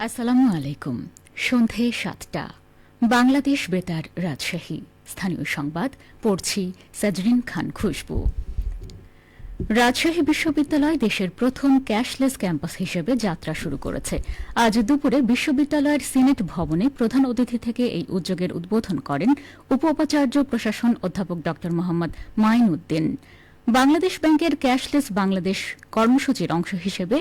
আসসালামু আলাইকুম। সন্ধে ৭টা বাংলাদেশ বেতার রাজশাহী। স্থানীয় সংবাদ পড়ছি সাজরিন খান খুশবু। রাজশাহী বিশ্ববিদ্যালয় দেশের প্রথম ক্যাশলেস ক্যাম্পাস হিসেবে যাত্রা শুরু করেছে। আজ দুপুরে বিশ্ববিদ্যালয়ের সিনেট ভবনে প্রধান অতিথি থেকে এই উদ্যোগের উদ্বোধন করেন উপ-উপাচার্য প্রশাসন অধ্যাপক ড মোহাম্মদ মাইন উদ্দিন। বাংলাদেশ ব্যাংকের ক্যাশলেস বাংলাদেশ কর্মসূচির অংশ হিসেবে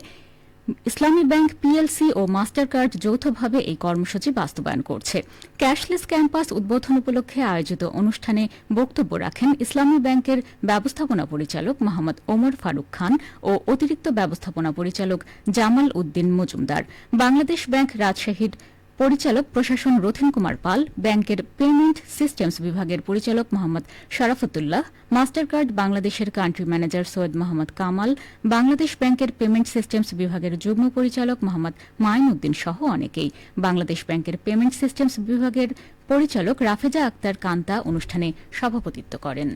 ইসলামী ব্যাংক পিএলসি ও মাস্টার কার্ড যৌথভাবে এই কর্মসূচি বাস্তবায়ন করছে। ক্যাশলেস ক্যাম্পাস উদ্বোধন উপলক্ষে আয়োজিত অনুষ্ঠানে বক্তব্য রাখেন ইসলামী ব্যাংকের ব্যবস্থাপনা পরিচালক মোহাম্মদ ওমর ফারুক খান ও অতিরিক্ত ব্যবস্থাপনা পরিচালক জামাল উদ্দিন মজুমদার। বাংলাদেশ ব্যাংক রাজশাহীর পরিচালক প্রশাসন রথিন কুমার পাল, ব্যাংকের পেমেন্ট সিস্টেমস বিভাগের পরিচালক মোহাম্মদ শরাফতুল্লাহ, মাস্টার কার্ড বাংলাদেশের কান্ট্রি ম্যানেজার সৈয়দ মোহাম্মদ কামাল, বাংলাদেশ ব্যাংকের পেমেন্ট সিস্টেমস বিভাগের যুগ্ম পরিচালক মোহাম্মদ মাইন উদ্দিন সহ অনেকেই। বাংলাদেশ ব্যাংকের পেমেন্ট সিস্টেমস বিভাগের পরিচালক রাফেজা আক্তার কান্তা অনুষ্ঠানে সভাপতিত্ব করেন।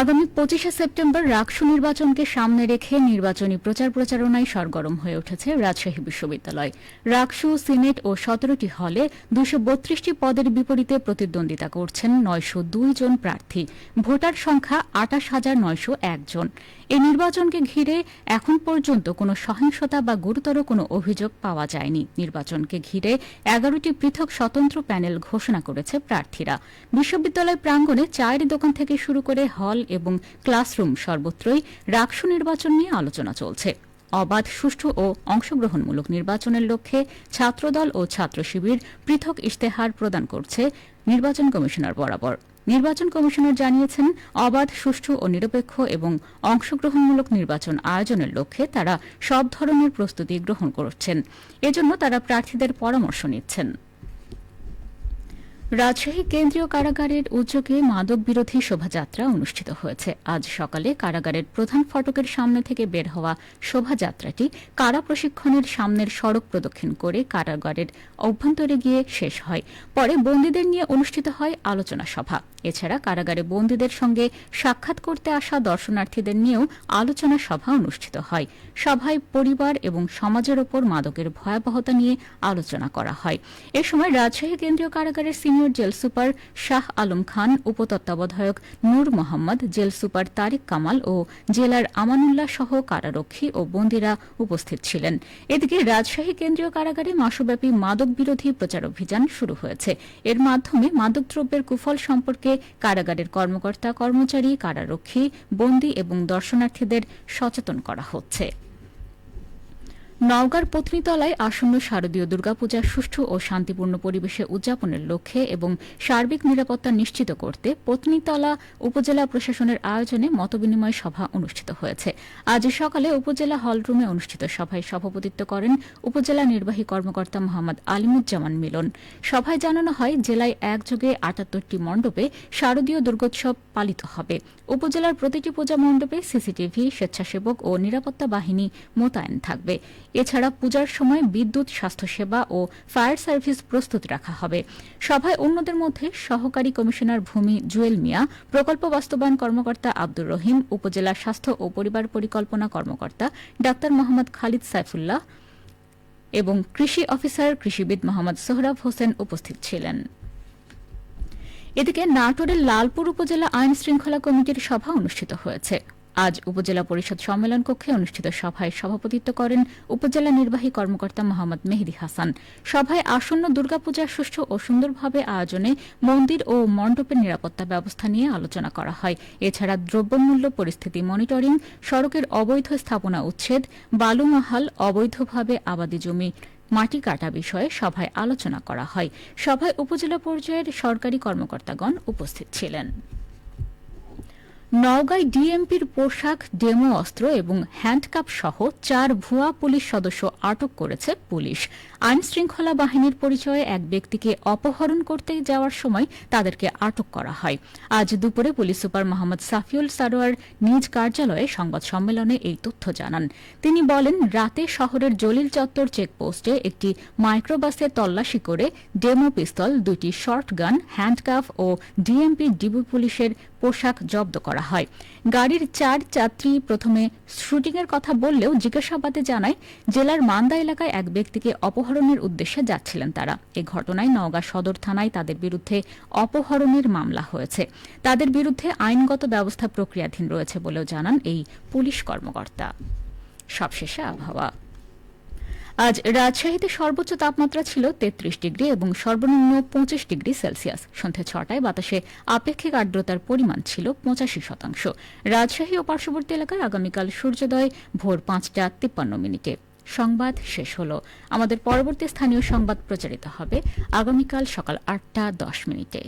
আগামী ২৫শে সেপ্টেম্বর রাকসু নির্বাচনকে সামনে রেখে নির্বাচনী প্রচার প্রচারণায় সরগরম হয়ে উঠেছে রাজশাহী বিশ্ববিদ্যালয়। রাকসু, সিনেট ও ১৭টি হলে ২৩২টি পদের বিপরীতে প্রতিদ্বন্দ্বিতা করছেন ৯০২ জন প্রার্থী। ভোটার সংখ্যা ২৮,৯০১ জন। এই নির্বাচনকে ঘিরে এখন পর্যন্ত কোনো সহিংসতা বা গুরুতর কোনো অভিযোগ পাওয়া যায়নি। নির্বাচনকে ঘিরে ১১টি পৃথক স্বতন্ত্র প্যানেল ঘোষণা করেছে প্রার্থীরা। বিশ্ববিদ্যালয় প্রাঙ্গণে চায়ের দোকান থেকে শুরু করে হল এবং ক্লাসরুম সর্বত্রই রাকসু নির্বাচন নিয়ে আলোচনা চলছে। অবাধ, সুষ্ঠু ও অংশগ্রহণমূলক নির্বাচনের লক্ষ্যে ছাত্রদল ও ছাত্র শিবির পৃথক ইশতেহার প্রদান করছে নির্বাচন কমিশনার বরাবর। নির্বাচন কমিশনার জানিয়েছেন, অবাধ, সুষ্ঠু ও নিরপেক্ষ এবং অংশগ্রহণমূলক নির্বাচন আয়োজনের লক্ষ্যে তারা সব ধরনের প্রস্তুতি গ্রহণ করছেন। এজন্য তারা প্রার্থীদের পরামর্শ নিচ্ছেন। রাজশাহী কেন্দ্রীয় কারাগারের উদ্যোগে মাদক বিরোধী শোভাযাত্রা অনুষ্ঠিত হয়েছে। আজ সকালে কারাগারের প্রধান ফটকের সামনে থেকে বের হওয়া শোভাযাত্রাটি কারা প্রশিক্ষণের সামনের সড়ক প্রদক্ষিণ করে কারাগারের অভ্যন্তরে গিয়ে শেষ হয়। পরে বন্দীদের নিয়ে অনুষ্ঠিত হয় আলোচনা সভা। এছাড়া কারাগারে বন্দীদের সঙ্গে সাক্ষাৎ করতে আসা দর্শনার্থীদের নিয়েও আলোচনা সভা অনুষ্ঠিত হয়। সভায় পরিবার এবং সমাজের ওপর মাদকের ভয়াবহতা নিয়ে আলোচনা করা হয়। এ সময় রাজশাহী কেন্দ্রীয় কারাগারের senior jail super Shah Alam Khan, উপতত্ত্বাবধায়ক নূর মোহাম্মদ, জেল সুপার তারিক কামাল ও জেলার আমানুল্লাহ সহ কারারক্ষী ও বন্দীরা উপস্থিত ছিলেন। এদিকে রাজশাহী কেন্দ্রীয় কারাগারে মাসব্যাপী মাদক বিরোধী প্রচারাভিযান শুরু হয়েছে। এর মাধ্যমে মাদকদ্রব্যের কুফল সম্পর্কে কারাগারের কর্মকর্তা, কর্মচারী, কারারক্ষী, বন্দী এবং দর্শনার্থীদের সচেতন করা হচ্ছে। নওগাঁর পত্নীতলায় আসন্ন শারদীয় দুর্গাপূজা সুষ্ঠু ও শান্তিপূর্ণ পরিবেশে উদযাপনের লক্ষ্যে এবং সার্বিক নিরাপত্তা নিশ্চিত করতে পত্নীতলা উপজেলা প্রশাসনের আয়োজনে মতবিনিময় সভা অনুষ্ঠিত হয়েছে। আজ সকালে উপজেলা হলরুমে অনুষ্ঠিত সভায় সভাপতিত্ব করেন উপজেলা নির্বাহী কর্মকর্তা মোহাম্মদ আলিমুজ্জামান মিলন। সভায় জানানো হয়, জেলায় একযোগে ৭৮টি মণ্ডপে শারদীয় দুর্গোৎসব পালিত হবে। উপজেলার প্রতিটি পূজা মণ্ডপে সিসিটিভি, স্বেচ্ছাসেবক ও নিরাপত্তা বাহিনী মোতায়েন থাকবে। এছাড়া পূজার সময় বিদ্যুৎ, স্বাস্থ্যসেবা ও ফায়ার সার্ভিস প্রস্তুত রাখা হবে। সভায় অন্যদের মধ্যে সহকারী কমিশনার ভূমি জুয়েল মিয়া, প্রকল্প বাস্তবায়ন কর্মকর্তা আব্দুর রহিম, উপজেলা স্বাস্থ্য ও পরিবার পরিকল্পনা কর্মকর্তা ডাক্তার মোহাম্মদ খালিদ সাইফুল্লাহ এবং কৃষি অফিসার কৃষিবিদ মোহাম্মদ সোহরাব হোসেন উপস্থিত ছিলেন। এদিকে নাটোরের লালপুর উপজেলা আইন শৃঙ্খলা কমিটির সভা অনুষ্ঠিত হয়েছে। আজ উপজেলা পরিষদ সম্মেলন কক্ষে অনুষ্ঠিত সভায় সভাপতিত্ব করেন উপজেলা নির্বাহী কর্মকর্তা মোহাম্মদ মেহেদী হাসান। সভায় আসন্ন দুর্গাপূজা সুষ্ঠু ও সুন্দরভাবে আয়োজনে মন্দির ও মণ্ডপের নিরাপত্তা ব্যবস্থা নিয়ে আলোচনা করা হয়। এছাড়া দ্রব্যমূল্য পরিস্থিতি মনিটরিং, সড়কের অবৈধ স্থাপনা উচ্ছেদ, বালুমহাল, অবৈধভাবে আবাদি জমি মাটি কাটা বিষয়ে সভায় আলোচনা করা হয়। সভায় উপজেলা পর্যায়ের সরকারি কর্মকর্তাগণ উপস্থিত ছিলেন। নওগাঁয় ডিএমপির পোশাক, ডেমো অস্ত্র এবং হ্যান্ডকাপ সহ ৪ ভুয়া পুলিশ সদস্য আটক করেছে পুলিশ। আইন শৃঙ্খলা বাহিনীর পরিচয়ে এক ব্যক্তিকে অপহরণ করতে যাওয়ার সময় তাদেরকে আটক করা হয়। আজ দুপুরে পুলিশ সুপার মোহাম্মদ সাফিউল সারোয়ার নিজ কার্যালয়ে সংবাদ সম্মেলনে এই তথ্য জানান। তিনি বলেন, রাতে শহরের জলিল চত্বর চেকপোস্টে একটি মাইক্রোবাসে তল্লাশি করে ডেমো পিস্তল, ২টি শর্ট গান, হ্যান্ডকাফ ও ডিএমপি ডিবি পুলিশের পোশাক জব্দ করা হয়। গাড়ির 4 যাত্রী প্রথমে শুটিংয়ের কথা বললেও জিজ্ঞাসাবাদে জানায় জেলার মান্দা এলাকায় এক ব্যক্তিকে অপহরণের উদ্দেশ্যে যাচ্ছিলেন তারা। এ ঘটনায় নওগাঁ সদর থানায় তাদের বিরুদ্ধে অপহরণের মামলা হয়েছে। তাদের বিরুদ্ধে আইনগত ব্যবস্থা প্রক্রিয়াধীন রয়েছে বলেও জানান এই পুলিশ কর্মকর্তা। সবশেষে আবহাওয়া। আজ রাজশাহীতে সর্বোচ্চ তাপমাত্রা ছিল 33 ডিগ্রি এবং সর্বনিম্ন 25 ডিগ্রি সেলসিয়াস। সন্ধ্যা 6টায় বাতাসে আপেক্ষিক আর্দ্রতার পরিমাণ ছিল 85%। রাজশাহী ও পার্শ্ববর্তী এলাকায় আগামীকাল সূর্যোদয় ভোর 5টা 53 মিনিটে। সংবাদ শেষ হল। আমাদের পরবর্তী স্থানীয় সংবাদ প্রচারিত হবে আগামীকাল সকাল 8টা 10 মিনিটে।